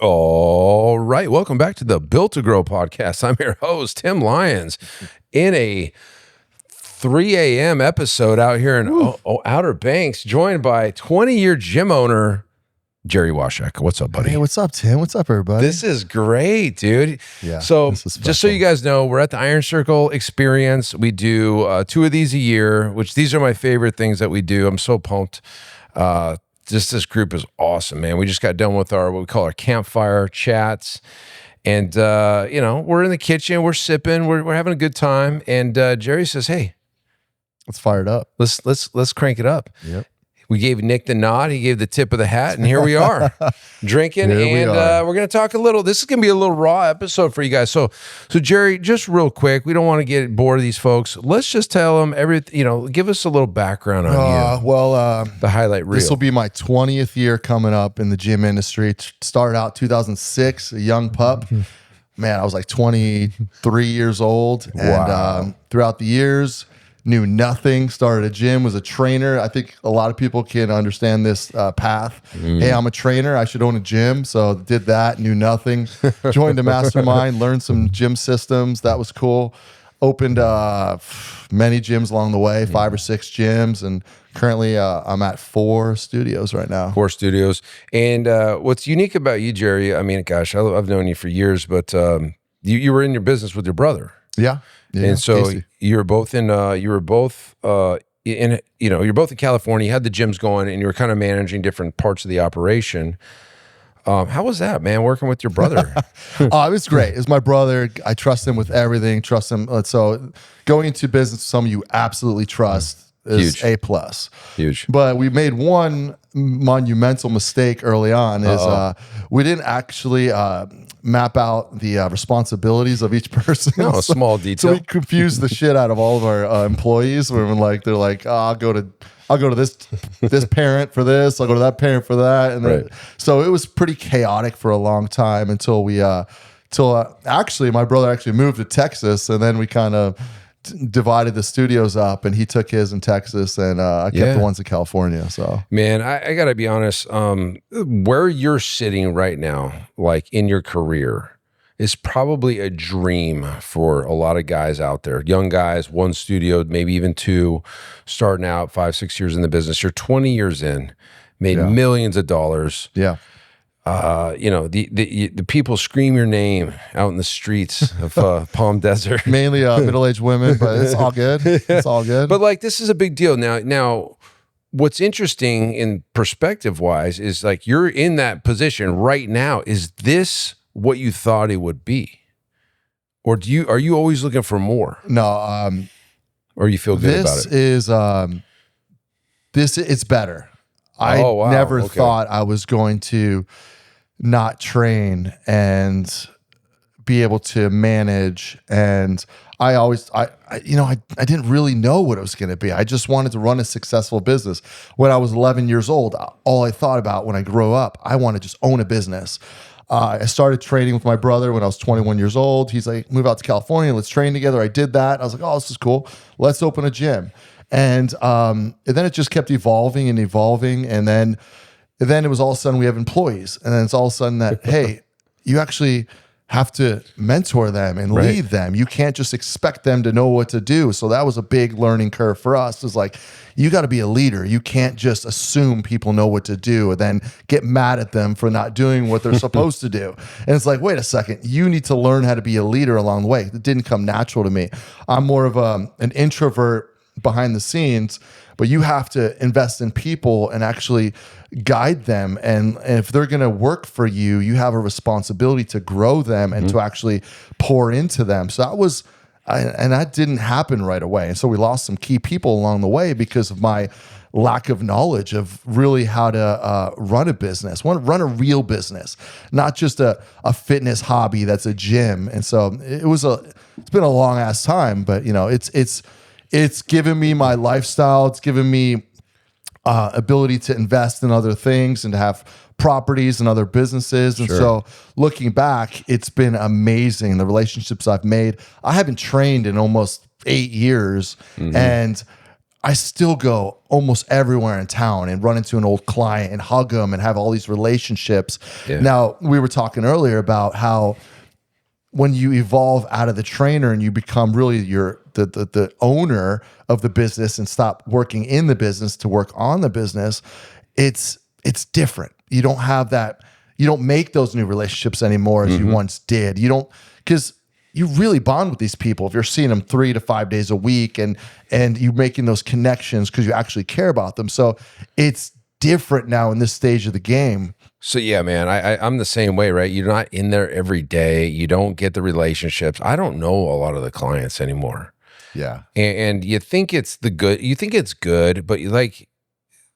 All right. Welcome back to the Built to Grow podcast. I'm your host, Tim Lyons, in a 3 a.m. episode out here in Outer Banks, joined by 20-year gym owner, Gerry Washack. What's up, buddy? Hey, what's up, Tim? What's up, everybody? This is great, dude. Yeah. So just so you guys know, we're at the Iron Circle Experience. We do 2 of these a year, which these are my favorite things that we do. I'm so pumped. Just this group is awesome, man. We just got done with what we call our campfire chats. And, we're in the kitchen, we're sipping, we're having a good time. And Gerry says, hey, let's fire it up. Let's crank it up. Yep. We gave Nick the nod. He gave the tip of the hat, and here we are drinking. We're going to talk a little. This is going to be a little raw episode for you guys. So Gerry, just real quick, we don't want to get bored of these folks. Let's just tell them everything. Give us a little background on you. The highlight reel. This will be my 20th year coming up in the gym industry. Started out 2006, a young pup. Man, I was like 23 years old, and throughout the years, knew nothing, started a gym, was a trainer. I think a lot of people can understand this path. Hey, I'm a trainer, I should own a gym. So did that, knew nothing. Joined a mastermind, learned some gym systems. That was cool. Opened many gyms along the way, 5 or 6 gyms. And currently I'm at 4 studios right now. 4 studios. And what's unique about you, Gerry, I mean, gosh, I've known you for years, but you were in your business with your brother. Yeah. And so you were both in California. You had the gyms going, and you were kind of managing different parts of the operation. How was that, man, working with your brother? It was great. It was my brother. I trust him with everything. Trust him. So going into business with someone you absolutely trust is A+. Huge. But we made one monumental mistake early on. We didn't actually map out the responsibilities of each person. No, a small detail. So we confused the shit out of all of our employees. When they're like, I'll go to this parent for this. I'll go to that parent for that. And then, so it was pretty chaotic for a long time until actually my brother actually moved to Texas, and then we kind of divided the studios up, and he took his in Texas, and I kept the ones in California. So, man, I gotta be honest. Where you're sitting right now, like in your career, is probably a dream for a lot of guys out there. Young guys, 1 studio, maybe even 2, starting out 5, 6 years in the business. You're 20 years in, made millions of dollars. Yeah. The people scream your name out in the streets of Palm Desert. Mainly middle-aged women, but it's all good. It's all good. But like, this is a big deal. Now, what's interesting in perspective-wise is like you're in that position right now. Is this what you thought it would be, or are you always looking for more? No, or you feel good about it? It's better. I never thought I was going to not train and be able to manage. And I didn't really know what it was going to be. I just wanted to run a successful business. When I was 11 years old, all I thought about when I grew up, I want to just own a business. I started training with my brother when I was 21 years old. He's like, move out to California, let's train together. I did that. I was like, oh, this is cool. Let's open a gym. And then it just kept evolving. And then it was all of a sudden we have employees. And then it's all of a sudden that, hey, you actually have to mentor them and lead them. You can't just expect them to know what to do. So that was a big learning curve for us. It's like, you got to be a leader. You can't just assume people know what to do and then get mad at them for not doing what they're supposed to do. And it's like, wait a second, you need to learn how to be a leader along the way. It didn't come natural to me. I'm more of an introvert behind the scenes, but you have to invest in people and actually guide them. And if they're going to work for you, you have a responsibility to grow them and to actually pour into them. So that didn't happen right away. And so we lost some key people along the way because of my lack of knowledge of really how to run a business, run a real business, not just a fitness hobby that's a gym. And so it's been a long ass time, but it's given me my lifestyle. It's given me ability to invest in other things and to have properties and other businesses. And so looking back, it's been amazing. The relationships I've made. I haven't trained in almost 8 years. And I still go almost everywhere in town and run into an old client and hug them and have all these relationships. Yeah. Now, we were talking earlier about how when you evolve out of the trainer and you become really the owner of the business and stop working in the business to work on the business, it's different. You don't have that. You don't make those new relationships anymore as you once did. You don't, because you really bond with these people if you're seeing them 3 to 5 days a week and you're making those connections because you actually care about them. So it's different now in this stage of the game. So yeah, man, I'm the same way, right? You're not in there every day. You don't get the relationships. I don't know a lot of the clients anymore. Yeah. And you think it's you think it's good, but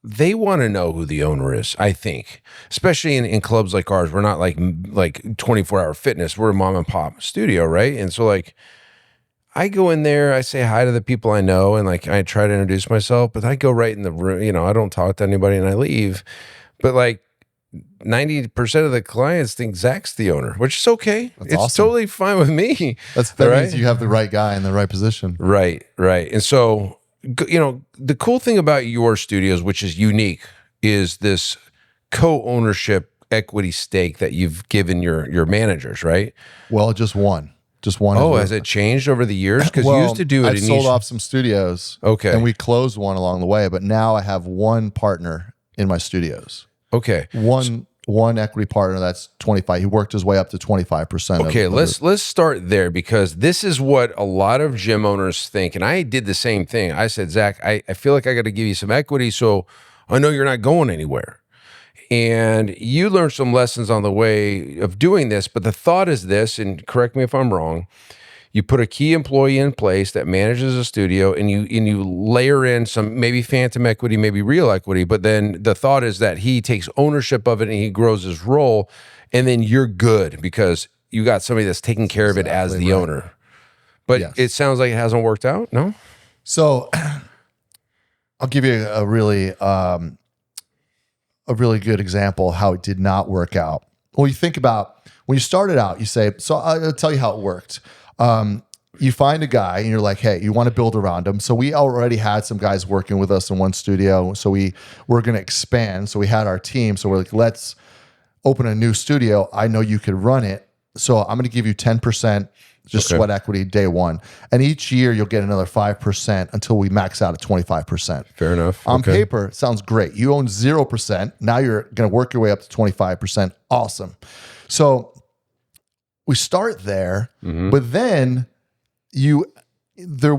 they want to know who the owner is, I think, especially in clubs like ours. We're not like 24-hour fitness. We're a mom and pop studio, right? And so like I go in there, I say hi to the people I know, and like I try to introduce myself, but I go right in the room, I don't talk to anybody and I leave. But like 90% of the clients think Zach's the owner, which is okay. It's awesome. Totally fine with me. That means you have the right guy in the right position. Right. And so, the cool thing about your studios, which is unique, is this co-ownership equity stake that you've given your managers, right? Well, just one. Oh, has it changed over the years? Because you used to do it. I sold off some studios. Okay. And we closed one along the way, but now I have one partner in my studios. Okay. One equity partner that's 25. He worked his way up to 25%. Okay, let's start there, because this is what a lot of gym owners think. And I did the same thing. I said, Zach, I feel like I got to give you some equity so I know you're not going anywhere. And you learned some lessons on the way of doing this, but the thought is this, and correct me if I'm wrong, you put a key employee in place that manages a studio, and you layer in some maybe phantom equity, maybe real equity, but then the thought is that he takes ownership of it and he grows his role, and then you're good because you got somebody that's taking care of it as the owner. But It sounds like it hasn't worked out, no? So I'll give you a really good example of how it did not work out. Well, you think about when you started out, you say, so I'll tell you how it worked. You find a guy and you're like, hey, you want to build around him. So we already had some guys working with us in one studio. So we're going to expand. So we had our team. So we're like, let's open a new studio. I know you could run it. So I'm going to give you 10% sweat equity day one. And each year you'll get another 5% until we max out at 25%. Fair enough. On paper, it sounds great. You own 0%. Now you're going to work your way up to 25%. Awesome. So we start there, but then they're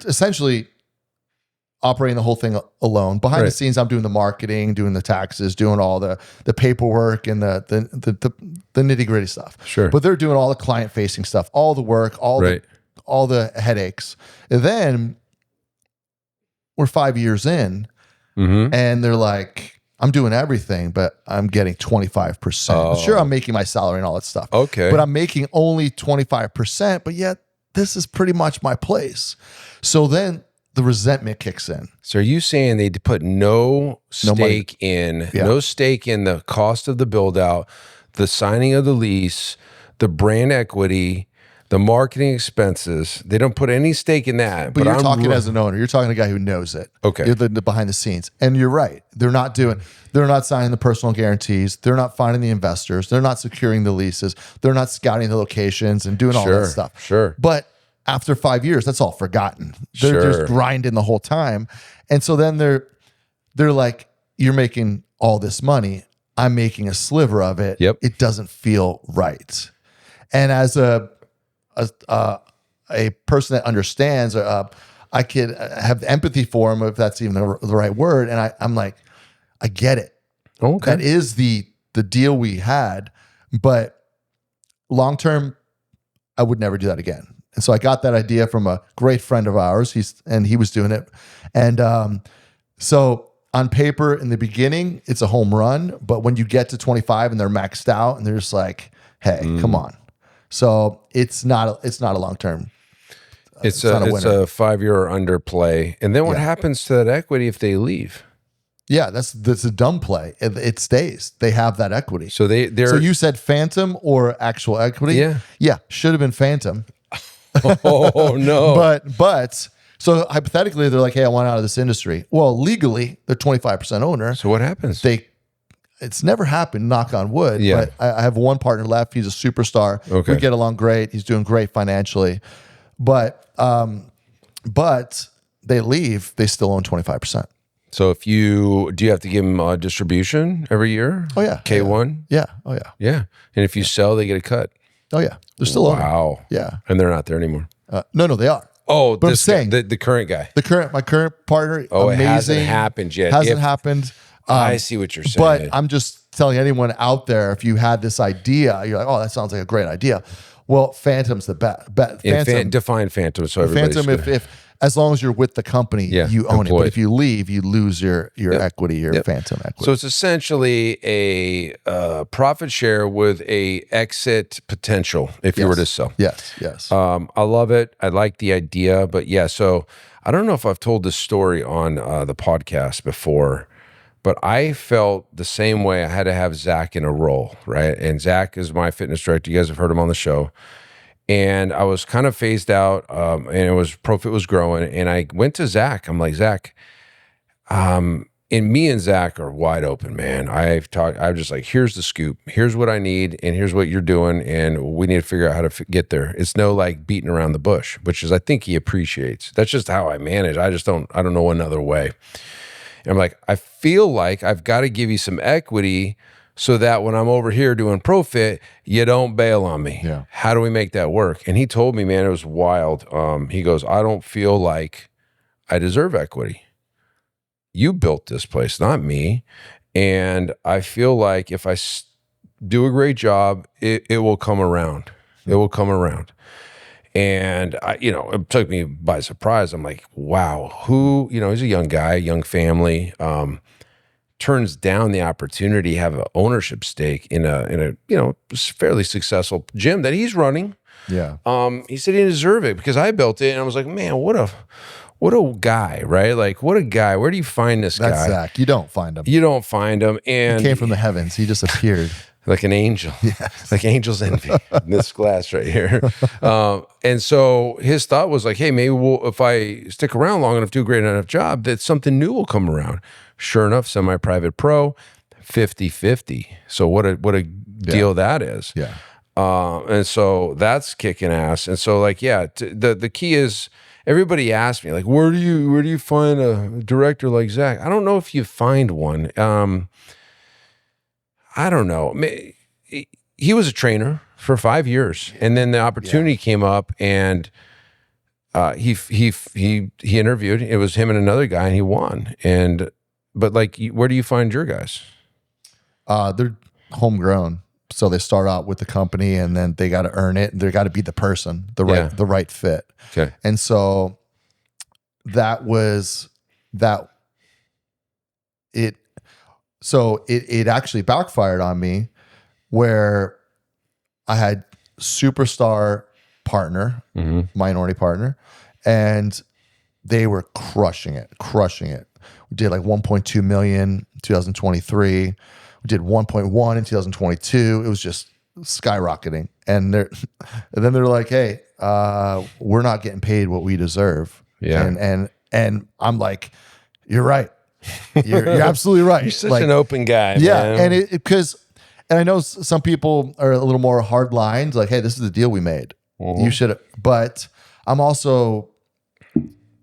essentially operating the whole thing alone. Behind the scenes, I'm doing the marketing, doing the taxes, doing all the paperwork and the nitty-gritty stuff. Sure. But they're doing all the client-facing stuff, all the work, all the headaches. And then we're 5 years in, and they're like, I'm doing everything, but I'm getting 25%. Oh. Sure, I'm making my salary and all that stuff. Okay. But I'm making only 25%, but yet this is pretty much my place. So then the resentment kicks in. So are you saying they put no stake in the cost of the build out, the signing of the lease, the brand equity, the marketing expenses? They don't put any stake in that. But you're talking as an owner. You're talking to a guy who knows it. Okay. You're the behind the scenes. And you're right. They're not signing the personal guarantees. They're not finding the investors. They're not securing the leases. They're not scouting the locations and doing all that stuff. Sure. But after 5 years, that's all forgotten. They're just grinding the whole time. And so then they're like, you're making all this money. I'm making a sliver of it. Yep. It doesn't feel right. And as a person that understands, I could have empathy for him, if that's even the right word. And I'm like, I get it. Okay. That is the deal we had, but long-term, I would never do that again. And so I got that idea from a great friend of ours. He was doing it. And so on paper in the beginning, it's a home run, but when you get to 25 and they're maxed out and they're just like, hey, come on. So it's not a long term. It's a 5-year or under play. And then what happens to that equity if they leave? Yeah, that's a dumb play. It stays. They have that equity. So they're. So you said phantom or actual equity? Yeah. Yeah, should have been phantom. Oh no. But So hypothetically, they're like, hey, I want out of this industry. Well, legally, they're 25% owner. So what happens? It's never happened, knock on wood, Yeah. but I have one partner left. He's a superstar. Okay. We get along great. He's doing great financially. But they leave, they still own 25%. So do you have to give them a distribution every year? Oh, yeah. K1? Yeah. Oh, yeah. Yeah. And if you sell, they get a cut. Oh, yeah. They're still owning. Wow. Yeah. And they're not there anymore. No, they are. Oh, but I'm saying the current guy. My current partner. Oh, amazing. It hasn't happened yet. Hasn't happened. I see what you're saying. But I'm just telling anyone out there, if you had this idea, you're like, oh, that sounds like a great idea. Well, Phantom's the best. Define Phantom so everybody's Phantom, if as long as you're with the company, you own it. But if you leave, you lose your equity, your Phantom equity. So it's essentially a profit share with a exit potential if you were to sell. Yes. I love it. I like the idea, but yeah. So I don't know if I've told this story on the podcast before, but I felt the same way. I had to have Zach in a role, right? And Zach is my fitness director. You guys have heard him on the show. And I was kind of phased out, and Profit was growing. And I went to Zach. I'm like, Zach, and me and Zach are wide open, man. I'm just like, here's the scoop. Here's what I need, and here's what you're doing, and we need to figure out how to get there. It's no like beating around the bush, which is I think he appreciates. That's just how I manage. I don't know another way. And I'm like, I feel like I've got to give you some equity so that when I'm over here doing Profit, you don't bail on me. Yeah. How do we make that work? And he told me, man, it was wild. He goes, I don't feel like I deserve equity. You built this place, not me. And I feel like if I do a great job, it will come around. It will come around. And it took me by surprise. I'm like, wow, he's a young guy, young family, turns down the opportunity to have an ownership stake in a fairly successful gym that he's running. Yeah. He said he didn't deserve it because I built it. And I was like, man, what a guy, right? Like, what a guy. Where do you find this guy? That's Zach. You don't find him. You don't find him. And he came from the heavens. He just appeared. Like an angel. Yes. Like angel's envy in this glass right here. And so his thought was like, hey, maybe if I stick around long enough, do a great enough job, that something new will come around. Sure enough, semi-private pro, 50-50. So what a deal that is. Yeah. And so that's kicking ass. And so the key is, everybody asks me like, where do you find a director like Zach? I don't know if you find one. I don't know. He was a trainer for 5 years, and then the opportunity came up, and he interviewed. It was him and another guy, and he won. But where do you find your guys? They're homegrown, so they start out with the company, and then they got to earn it. They got to be the person, the right fit. Okay, and so that was that. So it actually backfired on me, where I had superstar partner, minority partner, and they were crushing it. We did like 1.2 million in 2023. We did 1.1 in 2022. It was just skyrocketing. And then they're like, hey, we're not getting paid what we deserve. Yeah. And I'm like, you're right. You're absolutely right. You're such an open guy. Yeah, man. and I know some people are a little more hard lines, like, hey, this is the deal we made. You should. But I'm also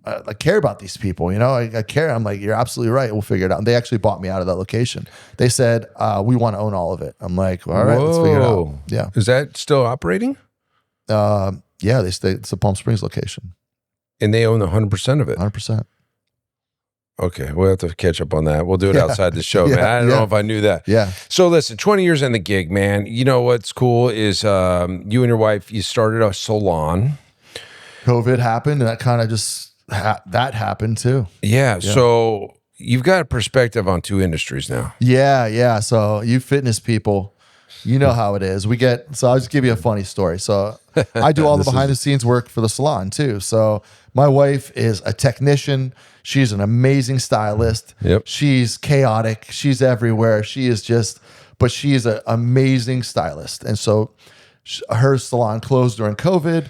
I care about these people. I care. I'm like, you're absolutely right. We'll figure it out. And they actually bought me out of that location. They said, we want to own all of it. I'm like, all right, let's figure it out. Yeah. Is that still operating? Yeah, it's the Palm Springs location. And they own 100% of it. 100%. Okay, we'll have to catch up on that. We'll do it outside the show, man. I don't know if I knew that. Yeah. So listen, 20 years in the gig, man. You know what's cool is you and your wife, you started a salon. COVID happened, and that kind of just that happened too. Yeah. So you've got a perspective on two industries now. Yeah. So you fitness people, you know how it is. So I'll just give you a funny story. So I do all the behind the scenes work for the salon too. So my wife is a technician. She's an amazing stylist. Yep. She's chaotic. She's everywhere. She is an amazing stylist. And so her salon closed during COVID,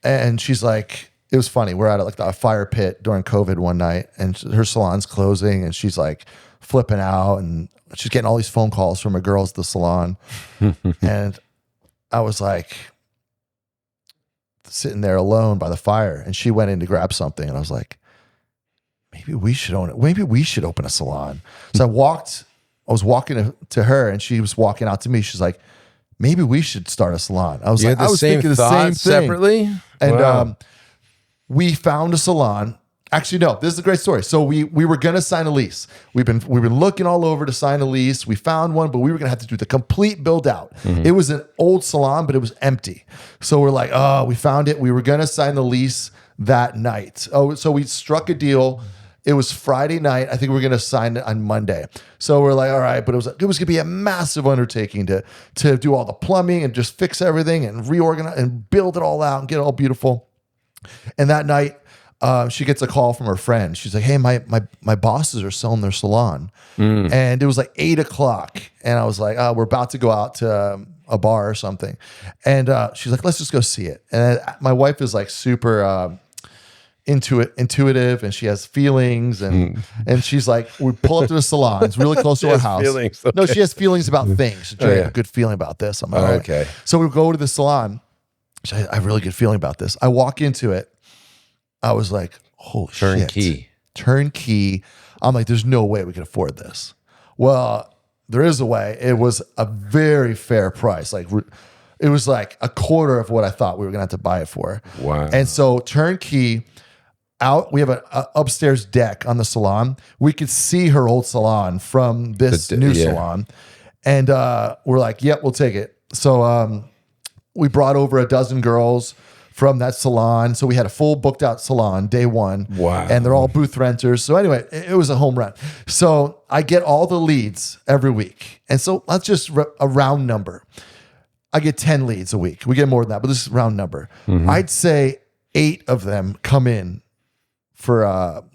and she's like, it was funny. We're at like a fire pit during COVID one night, and her salon's closing, and she's like flipping out, and she's getting all these phone calls from her girls at the salon. And I was like sitting there alone by the fire, and she went in to grab something, and I was like, maybe we should own it. Maybe we should open a salon. So I was walking to her, and she was walking out to me. She's like, maybe we should start a salon. I was thinking the same thing separately. And wow. We found a salon. Actually, no, this is a great story. So we were gonna sign a lease. We've been looking all over to sign a lease. We found one, but we were gonna have to do the complete build out. It was an old salon, but it was empty. So we're like, oh, we found it. We were gonna sign the lease that night. Oh, so we struck a deal. It was Friday night. I think we were gonna sign it on Monday. So we're like, all right, but it was gonna be a massive undertaking to do all the plumbing and just fix everything and reorganize and build it all out and get it all beautiful. And that night, she gets a call from her friend. She's like, hey, my bosses are selling their salon. And it was like 8:00. And I was like, oh, we're about to go out to a bar or something. And she's like, let's just go see it. And my wife is like super intuitive, and she has feelings. And she's like, we pull up to the salon. It's really close to our house. Feelings, okay. No, she has feelings about things. I have a good feeling about this. I'm like, okay. So we go to the salon. I have a really good feeling about this. I walk into it. I was like, holy shit. Turnkey. I'm like, there's no way we can afford this. Well, there is a way. It was a very fair price. Like, it was like a quarter of what I thought we were going to have to buy it for. Wow. And so turnkey out, we have an upstairs deck on the salon. We could see her old salon from this new salon. And we're like, yep, we'll take it. So we brought over a dozen girls from that salon. So we had a full booked out salon day one. Wow. And they're all booth renters. So anyway, it was a home run. So I get all the leads every week. And so that's just a round number. I get 10 leads a week. We get more than that, but this is a round number. I'd say 8 of them come in for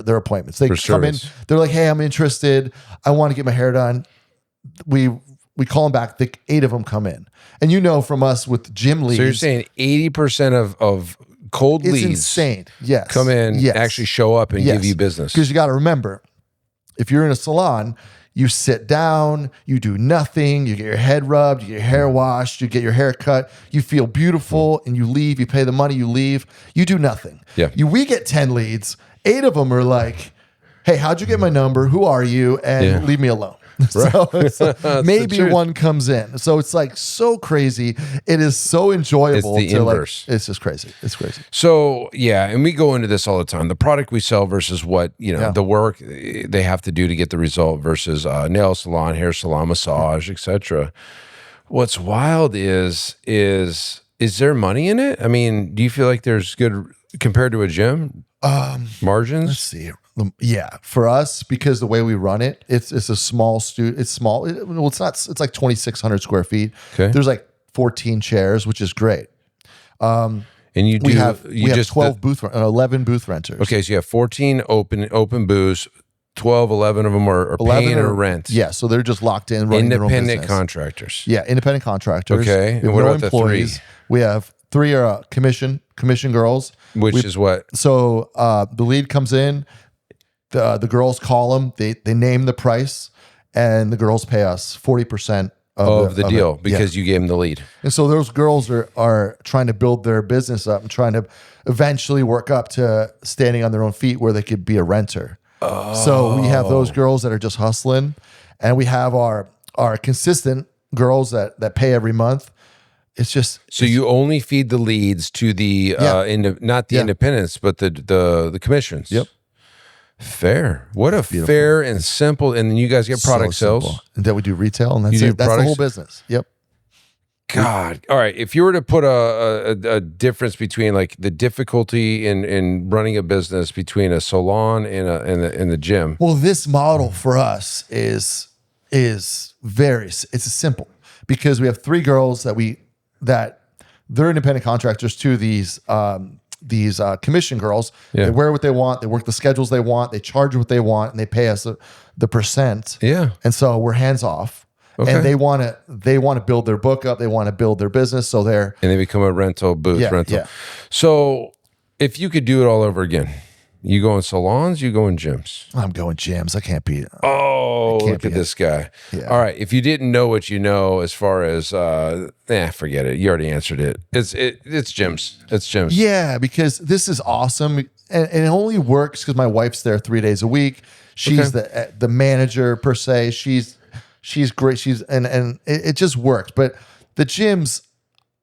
their appointments. They come in, they're like, hey, I'm interested. I want to get my hair done. We call them back. The 8 of them come in. And you know from us with gym leads. So you're saying 80% of cold leads insane. Yes. come in, actually show up and give you business. Because you got to remember, if you're in a salon, you sit down, you do nothing, you get your head rubbed, you get your hair washed, you get your hair cut, you feel beautiful, and you leave, you pay the money, you leave, you do nothing. Yeah. We get 10 leads, 8 of them are like, hey, how'd you get my number? Who are you? And leave me alone. Right. So maybe one comes in. So it's like so crazy. It is so enjoyable. It's the inverse. It's just crazy. It's crazy. So yeah, and we go into this all the time. The product we sell versus what, the work they have to do to get the result versus nail salon, hair salon, massage, etc. What's wild is there money in it? I mean, do you feel like there's good compared to a gym? Margins? Let's see. Yeah, for us, because the way we run it, it's a small studio. It's small. It's not. It's like 2,600 square feet. Okay. There's like 14 chairs, which is great. And we have 12 11 booth renters. Okay, so you have 14 open booths. 11 of them are paying or rent. Yeah, so they're just locked in, running their own business. Independent contractors. Yeah, independent contractors. Okay, and what about the 3? We have 3 are commission girls. Which is what? So the lead comes in. The girls call them. They name the price, and the girls pay us 40% of the deal because you gave them the lead. And so those girls are trying to build their business up and trying to eventually work up to standing on their own feet where they could be a renter. So we have those girls that are just hustling, and we have our consistent girls that pay every month. It's just you only feed the leads to the not the independents, but the commissions. Yep. Fair. What a fair and simple. And then you guys get product sales. And then we do retail, and that's it. That's the whole business. Yep. God. All right. If you were to put a difference between like the difficulty in running a business between a salon and the gym. Well, this model for us is it's simple because we have 3 girls that they're independent contractors to these commission girls. They wear what they want, they work the schedules they want, they charge what they want, and they pay us the percent. Yeah. And so we're hands off. Okay. And they want to build their book up, they want to build their business. So and they become a booth rental. Yeah. So If you could do it all over again, you go in salons, you go in gyms. I'm going gyms. I can't be. Oh, look at this guy. Yeah. All right. If you didn't know what you know as far as, forget it. You already answered it. It's gyms. It's gyms. Yeah, because this is awesome. And it only works because my wife's there 3 days a week. She's the manager per se. She's great. And it just works. But the gyms,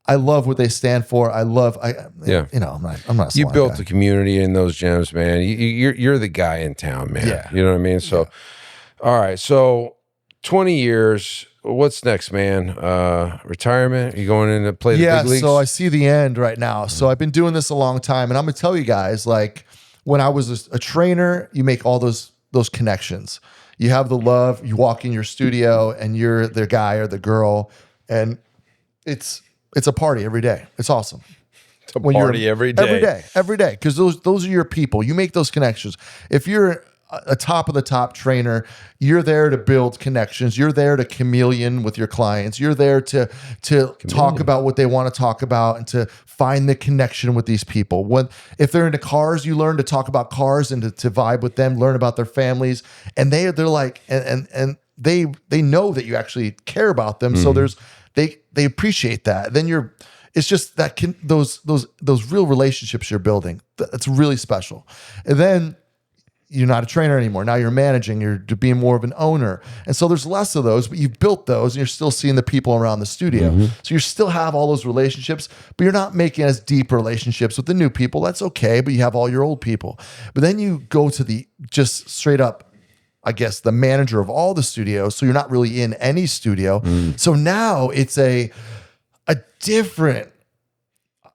I love what they stand for. I'm not. You built a community in those gyms, man. You're the guy in town, man. Yeah. You know what I mean? So, all right. So, 20 years. What's next, man? Retirement? You going in to play the big leagues? So I see the end right now. So I've been doing this a long time, and I'm gonna tell you guys, like when I was a trainer, you make all those connections. You have the love. You walk in your studio, and you're the guy or the girl, and it's a party every day. It's awesome. It's a party every day. Every day. Because those are your people. You make those connections. If you're a top of the top trainer, you're there to build connections. You're there to chameleon with your clients. You're there to talk about what they want to talk about and to find the connection with these people. If they're into cars, you learn to talk about cars and to vibe with them, learn about their families. And they're like, and they know that you actually care about them. So they appreciate that. Then it's just that those real relationships you're building. That's really special. And then you're not a trainer anymore. Now you're managing. You're being more of an owner. And so there's less of those, but you've built those and you're still seeing the people around the studio. So you still have all those relationships, but you're not making as deep relationships with the new people. That's okay, but you have all your old people. But then you go to just straight up, I guess, the manager of all the studios. So you're not really in any studio. So now it's a different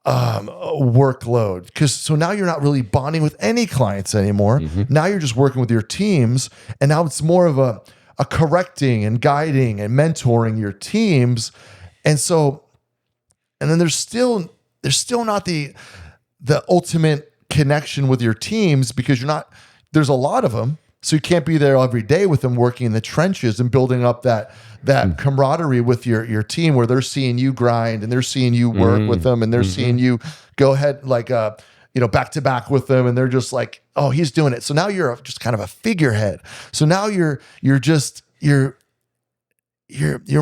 workload. So now you're not really bonding with any clients anymore. Now you're just working with your teams. And now it's more of a correcting and guiding and mentoring your teams. And then there's still not the ultimate connection with your teams because there's a lot of them. So you can't be there every day with them working in the trenches and building up that camaraderie with your team where they're seeing you grind and they're seeing you work with them and they're seeing you go ahead like back to back with them and they're just like, oh, he's doing it. So now you're just kind of a figurehead. So now you're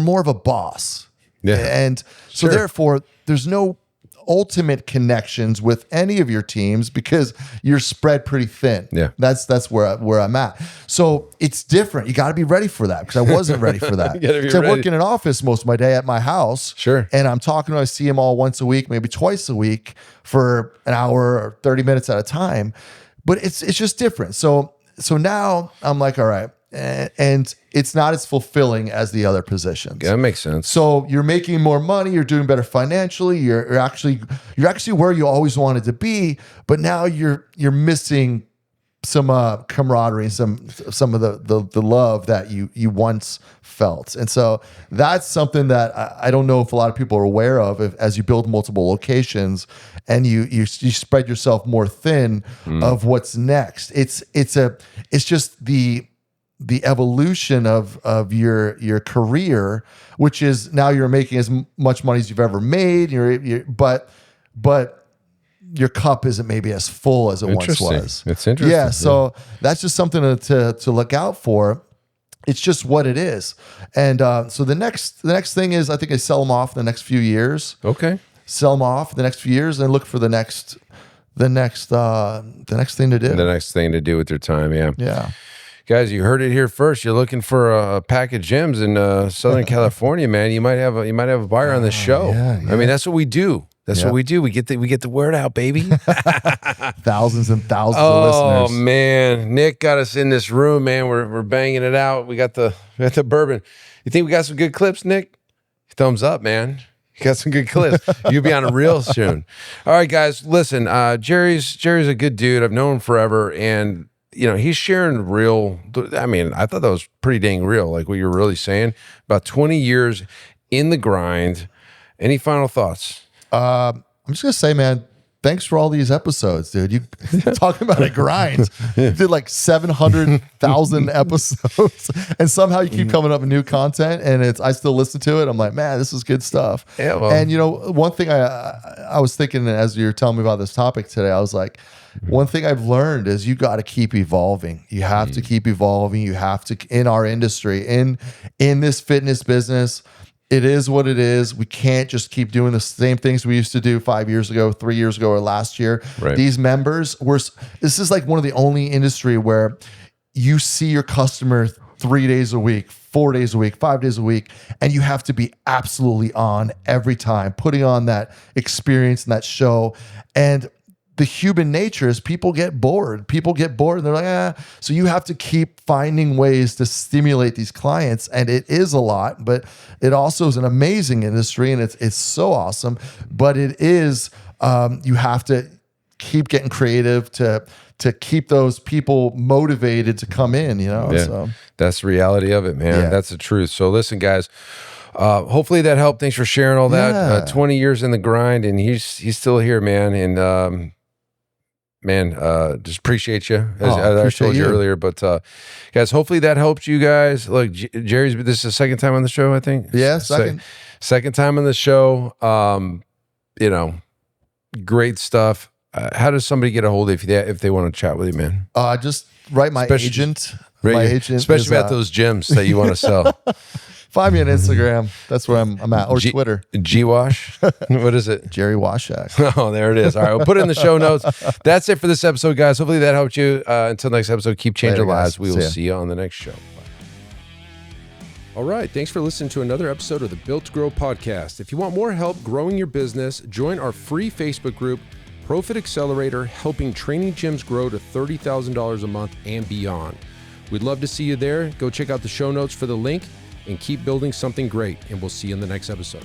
more of a boss. Yeah. And so therefore there's no ultimate connections with any of your teams because you're spread pretty thin. Yeah. That's where I'm at. So it's different. You got to be ready for that because I wasn't ready for that. I work in an office most of my day at my house. Sure. And I'm talking to, I see them all once a week, maybe twice a week for an hour or 30 minutes at a time. But it's just different. So now I'm like, all right. And it's not as fulfilling as the other positions. Yeah, that makes sense. So you're making more money, you're doing better financially, you're actually where you always wanted to be, but now you're missing some camaraderie, some of the love that you once felt. And so that's something that I don't know if a lot of people are aware of as you build multiple locations and you spread yourself more thin of what's next. It's just the evolution of your career, which is now you're making as much money as you've ever made. But your cup isn't maybe as full as it once was. It's interesting. Yeah, so that's just something to look out for. It's just what it is. And so the next thing is I think I sell them off in the next few years. Okay. Sell them off in the next few years and look for the next thing to do. The next thing to do with your time. Yeah. Yeah. Guys, you heard it here first. You're looking for a pack of gyms in Southern California, man. You might have a buyer on the show. Yeah. I mean, that's what we do. That's what we do. We get the word out, baby. Thousands and thousands of listeners. Oh man, Nick got us in this room, man. We're banging it out. We got the bourbon. You think we got some good clips, Nick? Thumbs up, man. You got some good clips. You'll be on a reel soon. All right, guys, listen. Gerry's a good dude. I've known him forever, and he's sharing real. I mean, I thought that was pretty dang real, like what you're really saying. About 20 years in the grind. Any final thoughts? I'm just gonna say, man, thanks for all these episodes, dude. You talking about a grind. You did like 700,000 episodes, and somehow you keep coming up with new content, and I still listen to it. I'm like, man, this is good stuff. Yeah, well. And you know, one thing I was thinking as you were telling me about this topic today, I was like, one thing I've learned is you got to keep evolving. You have to keep evolving. You have to, in our industry, in this fitness business, it is what it is. We can't just keep doing the same things we used to do 5 years ago, 3 years ago, or last year. Right. These members, this is like one of the only industry where you see your customer 3 days a week, 4 days a week, 5 days a week, and you have to be absolutely on every time, putting on that experience and that show. And the human nature is people get bored. People get bored and they're like, So you have to keep finding ways to stimulate these clients. And it is a lot, but it also is an amazing industry, and it's so awesome. But it is, you have to keep getting creative to keep those people motivated to come in, you know? Yeah, so that's the reality of it, man. Yeah. That's the truth. So listen, guys, hopefully that helped. Thanks for sharing all that. Yeah. 20 years in the grind, and he's still here, man. And, man, just appreciate you, as I told you earlier. But guys, hopefully that helped you guys. Look, Gerry's, this is the second time on the show, I think. Yeah, second time on the show. You know, great stuff. How does somebody get a hold of you if they want to chat with you, man? Just write my agent. My agent, especially about those gyms that you want to sell. Find me on Instagram. That's where I'm at. Or Twitter. G-Wash? What is it? Gerry Washack. Oh, there it is. All right, we'll put it in the show notes. That's it for this episode, guys. Hopefully that helped you. Until next episode, keep changing lives. We will see you on the next show. All right, thanks for listening to another episode of the Built to Grow podcast. If you want more help growing your business, join our free Facebook group, Profit Accelerator, helping training gyms grow to $30,000 a month and beyond. We'd love to see you there. Go check out the show notes for the link, and keep building something great, and we'll see you in the next episode.